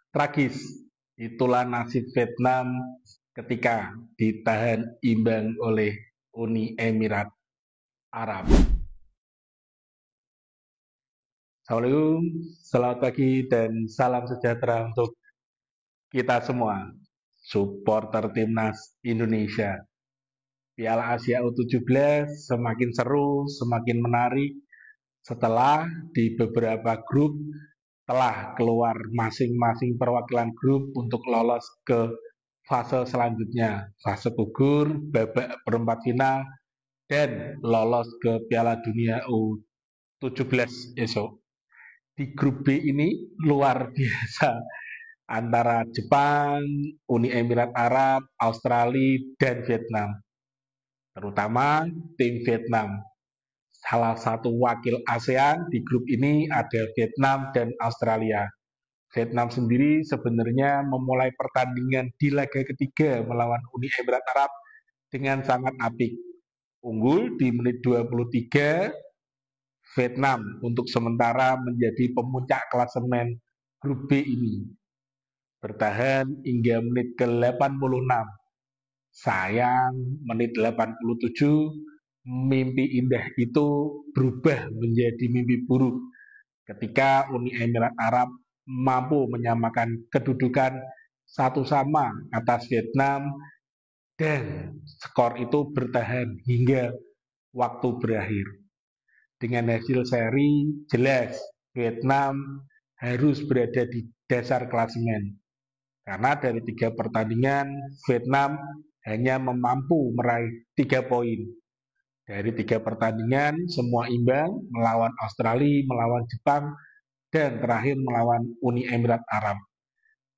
Tragis, itulah nasib Vietnam ketika ditahan imbang oleh Uni Emirat Arab. Assalamualaikum, selamat pagi dan salam sejahtera untuk kita semua, supporter timnas Indonesia. Piala Asia U17 semakin seru, semakin menarik setelah di beberapa grup telah keluar masing-masing perwakilan grup untuk lolos ke fase selanjutnya, fase gugur, babak perempat final, dan lolos ke Piala Dunia U17 esok. Di grup B ini luar biasa antara Jepang, Uni Emirat Arab, Australia, dan Vietnam. Terutama tim Vietnam. Salah satu wakil ASEAN di grup ini ada Vietnam dan Australia. Vietnam sendiri sebenarnya memulai pertandingan di laga ketiga melawan Uni Emirat Arab dengan sangat apik. Unggul di menit 23, Vietnam untuk sementara menjadi pemuncak klasemen grup B ini. Bertahan hingga menit ke-86. Sayang, menit 87, mimpi indah itu berubah menjadi mimpi buruk ketika Uni Emirat Arab mampu menyamakan kedudukan satu sama atas Vietnam dan skor itu bertahan hingga waktu berakhir. Dengan hasil seri jelas Vietnam harus berada di dasar klasemen karena dari 3 pertandingan Vietnam hanya mampu meraih 3 poin. Dari 3 pertandingan semua imbang melawan Australia, melawan Jepang, dan terakhir melawan Uni Emirat Arab.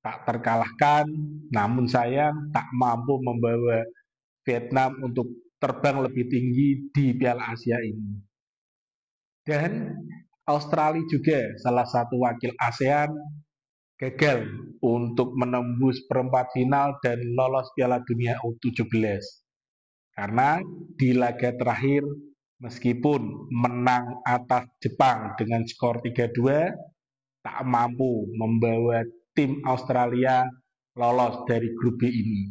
Tak terkalahkan, namun sayang tak mampu membawa Vietnam untuk terbang lebih tinggi di Piala Asia ini. Dan Australia juga salah satu wakil ASEAN gagal untuk menembus perempat final dan lolos Piala Dunia U17. Karena di laga terakhir meskipun menang atas Jepang dengan skor 3-2, tak mampu membawa tim Australia lolos dari grup B ini.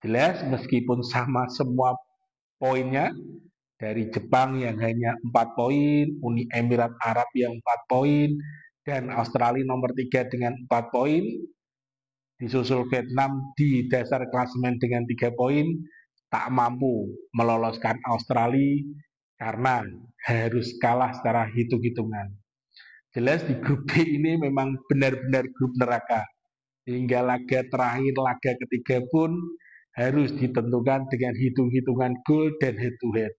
Jelas meskipun sama semua poinnya, dari Jepang yang hanya 4 poin, Uni Emirat Arab yang 4 poin, dan Australia nomor 3 dengan 4 poin, disusul Vietnam di dasar klasemen dengan 3 poin, tak mampu meloloskan Australia karena harus kalah secara hitung-hitungan. Jelas di grup B ini memang benar-benar grup neraka. Hingga laga terakhir, laga ketiga pun harus ditentukan dengan hitung-hitungan gol dan head to head.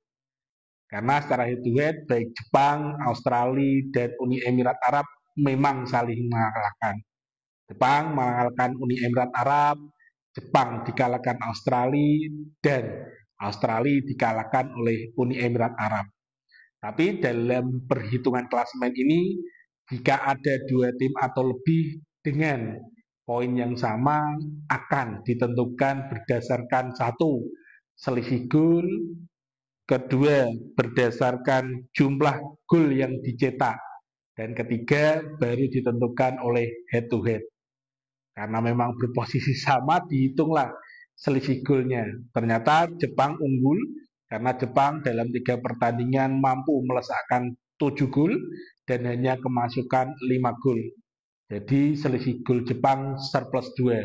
Karena secara head to head, baik Jepang, Australia, dan Uni Emirat Arab memang saling mengalahkan. Jepang mengalahkan Uni Emirat Arab, Jepang dikalahkan Australia, dan Australia dikalahkan oleh Uni Emirat Arab. Tapi dalam perhitungan klasemen ini, jika ada 2 tim atau lebih dengan poin yang sama akan ditentukan berdasarkan satu, selisih gol, kedua berdasarkan jumlah gol yang dicetak, dan ketiga baru ditentukan oleh head to head. Karena memang berposisi sama, dihitunglah selisih golnya. Ternyata Jepang unggul karena Jepang dalam 3 pertandingan mampu melesakkan 7 gol dan hanya kemasukan 5 gol. Jadi selisih gol Jepang surplus 2.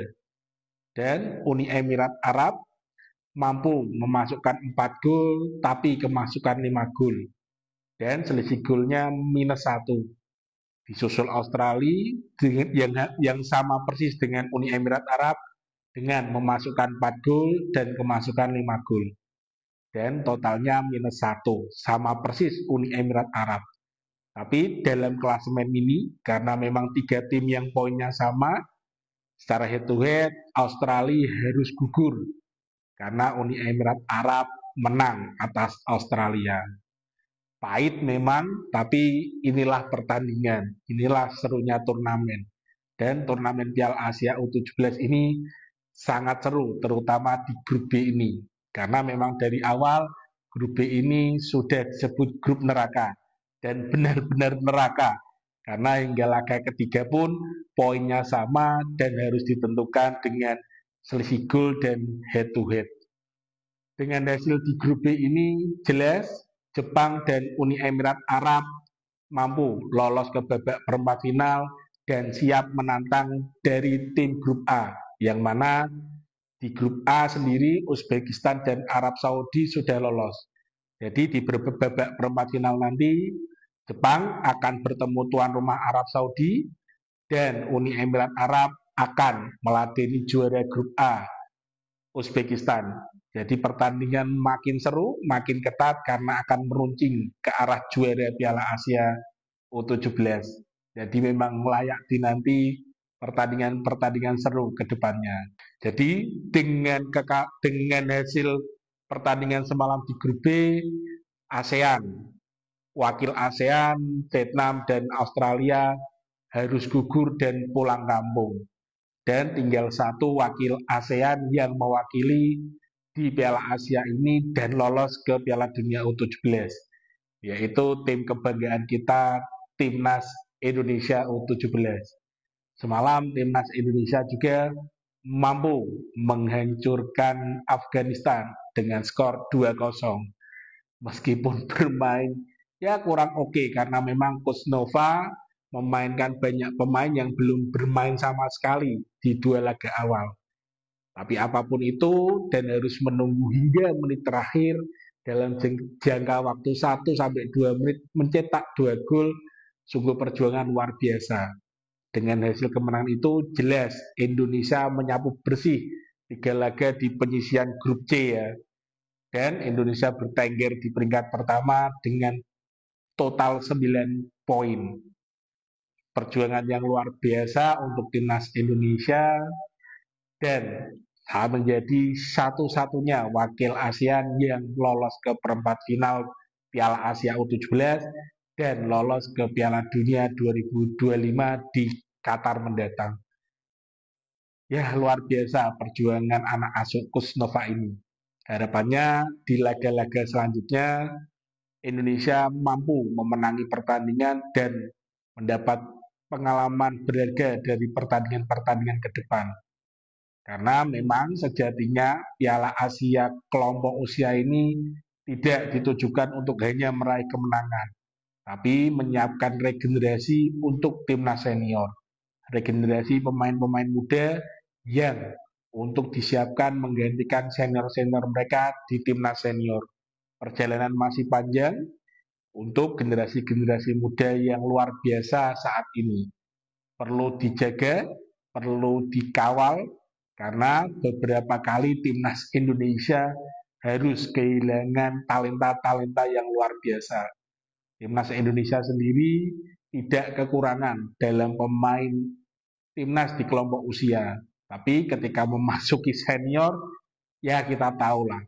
Dan Uni Emirat Arab mampu memasukkan 4 gol tapi kemasukan 5 gol. Dan selisih golnya minus 1. Disusul Australia yang sama persis dengan Uni Emirat Arab dengan memasukkan 4 gol dan kemasukan 5 gol. Dan totalnya minus 1, sama persis Uni Emirat Arab. Tapi dalam klasemen ini, karena memang 3 tim yang poinnya sama, secara head to head, Australia harus gugur. Karena Uni Emirat Arab menang atas Australia. Pahit memang, tapi inilah pertandingan, inilah serunya turnamen. Dan turnamen Piala Asia U17 ini sangat seru, terutama di grup B ini. Karena memang dari awal grup B ini sudah disebut grup neraka. Dan benar-benar neraka. Karena hingga laga ketiga pun poinnya sama dan harus ditentukan dengan selisih gol dan head to head. Dengan hasil di grup B ini jelas Jepang dan Uni Emirat Arab mampu lolos ke babak perempat final dan siap menantang dari tim grup A, yang mana di grup A sendiri Uzbekistan dan Arab Saudi sudah lolos. Jadi di babak perempat final nanti Jepang akan bertemu tuan rumah Arab Saudi dan Uni Emirat Arab akan meladeni juara grup A Uzbekistan. Jadi pertandingan makin seru, makin ketat karena akan meruncing ke arah juara Piala Asia U17. Jadi memang layak dinanti pertandingan-pertandingan seru ke depannya. Jadi dengan hasil pertandingan semalam di grup B, ASEAN, wakil ASEAN, Vietnam dan Australia harus gugur dan pulang kampung. Dan tinggal satu wakil ASEAN yang mewakili di Piala Asia ini dan lolos ke Piala Dunia U17, yaitu tim kebanggaan kita, Timnas Indonesia U17. Semalam Timnas Indonesia juga mampu menghancurkan Afghanistan dengan skor 2-0. Meskipun bermain ya kurang oke karena memang Coach Nova memainkan banyak pemain yang belum bermain sama sekali di dua laga awal. Tapi apapun itu dan harus menunggu hingga menit terakhir dalam jangka waktu 1-2 menit mencetak 2 gol, sungguh perjuangan luar biasa. Dengan hasil kemenangan itu jelas Indonesia menyapu bersih 3 laga di penyisian grup C ya. Dan Indonesia bertengger di peringkat pertama dengan total 9 poin. Perjuangan yang luar biasa untuk timnas Indonesia dan menjadi satu-satunya wakil ASEAN yang lolos ke perempat final Piala Asia U17 dan lolos ke Piala Dunia 2025 di Qatar mendatang. Ya, luar biasa perjuangan anak asuh Coach Nova ini. Harapannya di laga-laga selanjutnya Indonesia mampu memenangi pertandingan dan mendapat pengalaman berharga dari pertandingan-pertandingan ke depan. Karena memang sejatinya Piala Asia kelompok usia ini tidak ditujukan untuk hanya meraih kemenangan, tapi menyiapkan regenerasi untuk timnas senior. Regenerasi pemain-pemain muda yang untuk disiapkan menggantikan senior-senior mereka di timnas senior. Perjalanan masih panjang untuk generasi-generasi muda yang luar biasa saat ini. Perlu dijaga, perlu dikawal, karena beberapa kali timnas Indonesia harus kehilangan talenta-talenta yang luar biasa. Timnas Indonesia sendiri tidak kekurangan dalam pemain timnas di kelompok usia. Tapi ketika memasuki senior, ya kita tahulah,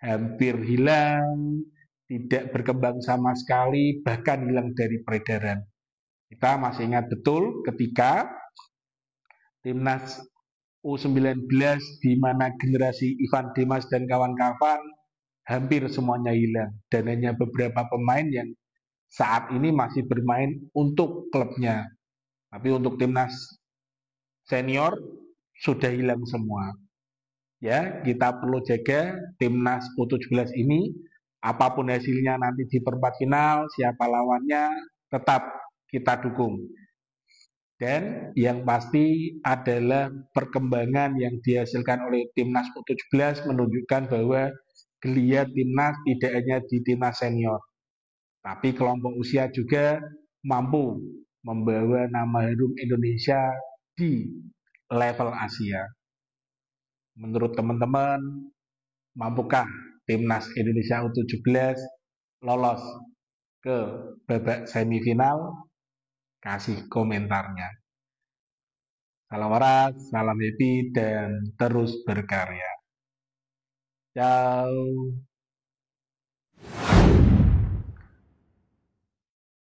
hampir hilang, tidak berkembang sama sekali, bahkan hilang dari peredaran. Kita masih ingat betul ketika timnas U19 di mana generasi Ivan Dimas dan kawan-kawan hampir semuanya hilang dan hanya beberapa pemain yang saat ini masih bermain untuk klubnya. Tapi untuk timnas senior sudah hilang semua. Ya, kita perlu jaga timnas U17 ini. Apapun hasilnya nanti di perempat final, siapa lawannya, tetap kita dukung. Dan yang pasti adalah perkembangan yang dihasilkan oleh timnas U17 menunjukkan bahwa geliat timnas tidak hanya di timnas senior, tapi kelompok usia juga mampu membawa nama harum Indonesia di level Asia. Menurut teman-teman, mampukah timnas Indonesia U17 lolos ke babak semifinal? Kasih komentarnya. Salam waras, salam happy, dan terus berkarya. Ciao.